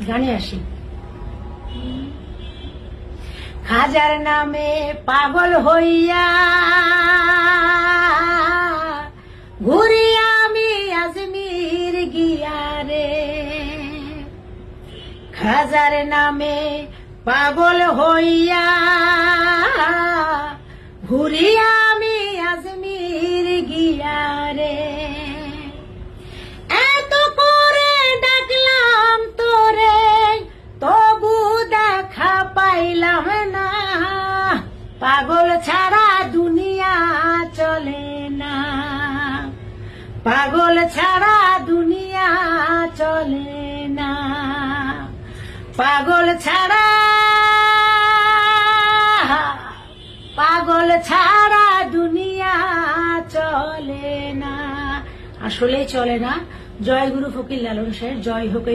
গানে আসি। খাজার নামে পাগল হইয়া ঘুরি আমি আজমির গিয়া রে। খাজার নামে পাগল হইয়া ঘুরি আমি আজমির গিয়া রে। এত করে ডাকলাম তোরে তবু দেখা পাইলাম না। পাগল ছাড়া দুনিয়া চলে না, পাগল ছাড়া দুনিয়া চলে না, পাগল ছাড়া, পাগল ছাড়া দুনিয়া চলে না। আসলে চলে না। জয় গুরু ফকির লালন শাহের জয় হোক।